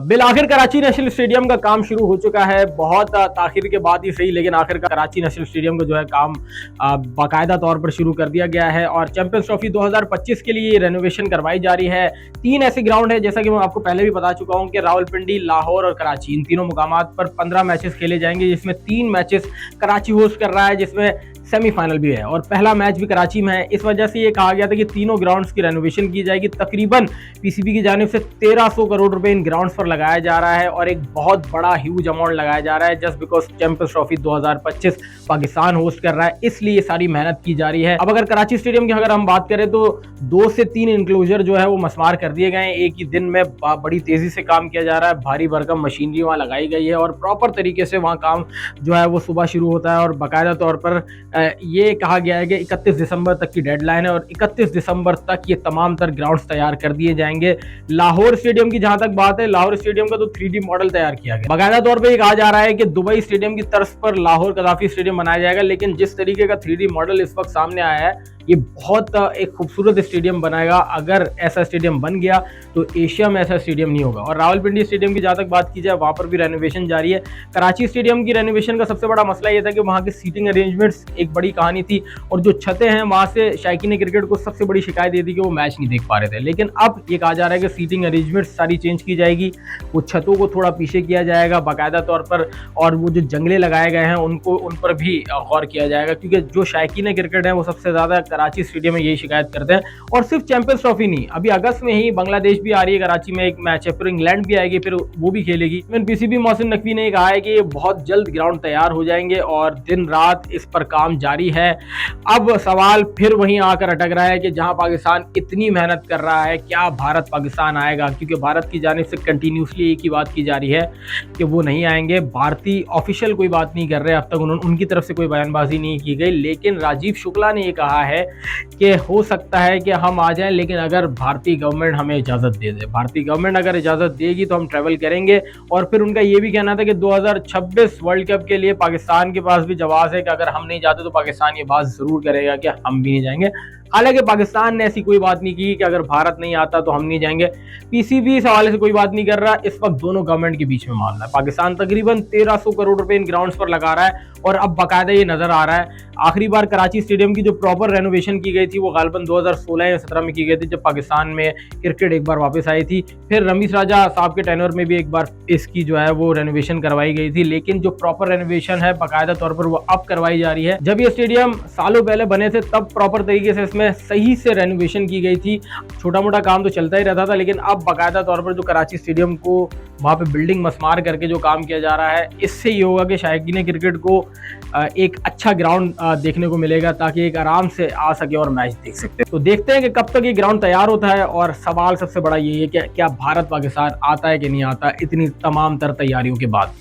Bill आखिर Karachi national stadium का काम शुरू हो चुका है। बहुत ताखिर के बाद ही सही, लेकिन आखिर कराची नेशनल स्टेडियम का जो है काम बाकायदा तौर पर शुरू कर दिया गया है और चैंपियंस ट्रॉफी 2025 के लिए रेनोवेशन करवाई जा रही है। 3 ऐसे ग्राउंड है, जैसा कि मैं आपको पहले भी बता चुका हूं कि रावलपिंडी, लाहौर और कराची, इन तीनों मुकामात पर 15 मैचेस खेले जाएंगे, जिसमें 3 मैचेस कराची होस्ट कर रहा है, जिसमें सेमीफाइनल भी है और पहला मैच भी कराची में है। इस वजह से ये कहा गया था कि तीनों ग्राउंड्स की रेनोवेशन की जाएगी। तकरीबन पीसीबी की जानिब से 1300 करोड़ रुपए इन ग्राउंड्स पर लगाया जा रहा है और एक बहुत बड़ा ह्यूज अमाउंट लगाया जा रहा है just because champions trophy 2025 Pakistan host कर रहा है, इसलिए सारी मेहनत की जा रही है। अब अगर कराची स्टेडियम की अगर हम बात करें तो 2 से 3 इंक्लोजर जो है वो मस्मार कर दिए गए हैं। एक ही दिन में बड़ी तेजी से काम किया जा रहा है, भारी भरकम मशीनरी वहां लगाई गई है और प्रॉपर तरीके से वहां काम जो है वो सुबह शुरू होता है और बाकायदा तौर पर ये कहा गया है कि 31 दिसंबर तक की डेडलाइन है और 31 दिसंबर तक ये तमाम तर ग्राउंड्स तैयार कर दिए जाएंगे। लाहौर स्टेडियम की जहां तक बात है, लाहौर स्टेडियम का तो 3D मॉडल तैयार किया गया। बाकायदा तौर पर ये कहा जा रहा है कि दुबई स्टेडियम की तर्ज पर लाहौर कदाफी स्टेडियम बनाया जाएगा, लेकिन जिस तरीके का 3D मॉडल इस वक्त सामने आया है, ये बहुत एक खूबसूरत स्टेडियम बनाएगा। अगर ऐसा स्टेडियम बन गया तो एशिया में ऐसा स्टेडियम नहीं होगा। और रावलपिंडी स्टेडियम की जहां तक बात की जाए, वहां पर भी रेनोवेशन जारी है। कराची स्टेडियम की रेनोवेशन का सबसे बड़ा मसला ये था कि वहां की सीटिंग अरेंजमेंट्स एक बड़ी कहानी थी और जो छतें हैं वहां से शायकीन क्रिकेट को सबसे बड़ी शिकायत ये थी कि वो मैच नहीं देख पा रहे थे। लेकिन अब ये कहा जा रहा है कि सीटिंग अरेंजमेंट्स सारी चेंज की जाएगी, वो छतों को थोड़ा पीछे किया जाएगा बाकायदा तौर पर, और वो जो जंगले लगाए गए हैं उन पर भी गौर किया जाएगा, क्योंकि जो शायकीन क्रिकेट है वो सबसे ज्यादा कराची स्टेडियम में यही शिकायत करते हैं। और सिर्फ चैंपियंस ट्रॉफी नहीं, अभी अगस्त में ही बांग्लादेश भी आ रही है, कराची में एक मैच है, फिर इंग्लैंड भी आएगी, फिर वो भी खेलेगी। पीसीबी मोहसिन नकवी ने कहा है कि ये बहुत जल्द ग्राउंड तैयार हो जाएंगे और दिन रात इस पर काम जारी है। अब सवाल फिर वहीं आकर अटक रहा है कि जहां पाकिस्तान इतनी मेहनत कर रहा है, क्या भारत पाकिस्तान आएगा? क्योंकि भारत की जानिब से कंटिन्यूसली एक ही बात की जा रही है कि वो नहीं आएंगे। भारतीय ऑफिशियल कोई बात नहीं कर रहे, अब तक उनकी तरफ से कोई बयानबाजी नहीं की गई, लेकिन राजीव शुक्ला ने ये कहा है कि हो सकता है कि हम आ जाएं, लेकिन अगर भारतीय गवर्नमेंट हमें इजाज़त दे दे। भारतीय गवर्नमेंट अगर इजाज़त देगी तो हम ट्रैवल करेंगे। और फिर उनका ये भी कहना था कि 2026 वर्ल्ड कप के लिए पाकिस्तान के पास भी जवाब है कि अगर हम नहीं जाते तो पाकिस्तान ये बात ज़रूर करेगा कि हम भी नहीं जाएंगे। हालांकि पाकिस्तान ने ऐसी कोई बात नहीं की कि अगर भारत नहीं आता तो हम नहीं जाएंगे। पीसीबी इस हवाले से कोई बात नहीं कर रहा। इस वक्त दोनों गवर्नमेंट के बीच में मामला है। पाकिस्तान तकरीबन 1300 करोड़ रुपए इन ग्राउंड्स पर लगा रहा है और अब बाकायदा ये नजर आ रहा है। आखिरी बार कराची स्टेडियम की जो प्रॉपर रेनोवेशन की गई थी वो गालबन 2016 या 17 में की गई थी, जब पाकिस्तान में क्रिकेट एक बार वापस आई थी। फिर रमीज राजा साहब के टेन्योर में भी एक बार इसकी जो है वो रेनोवेशन करवाई गई थी, लेकिन जो प्रॉपर रेनोवेशन है बाकायदा तौर पर वो अब करवाई जा रही है। जब ये स्टेडियम सालों पहले बने थे तब प्रॉपर तरीके से इसमें सही से रेनोवेशन की गई थी। छोटा मोटा काम तो चलता ही रहता था, लेकिन अब बाकायदा तौर पर जो कराची स्टेडियम को वहाँ पे बिल्डिंग मस्मार करके जो काम किया जा रहा है, इससे ये होगा कि शायकीन क्रिकेट को एक अच्छा ग्राउंड देखने को मिलेगा ताकि एक आराम से आ सके और मैच देख सकते हैं। तो देखते हैं कि कब तक ये ग्राउंड तैयार होता है। और सवाल सबसे बड़ा यही है कि क्या भारत पाकिस्तान आता है कि नहीं आता इतनी तमाम तर तैयारियों के बाद।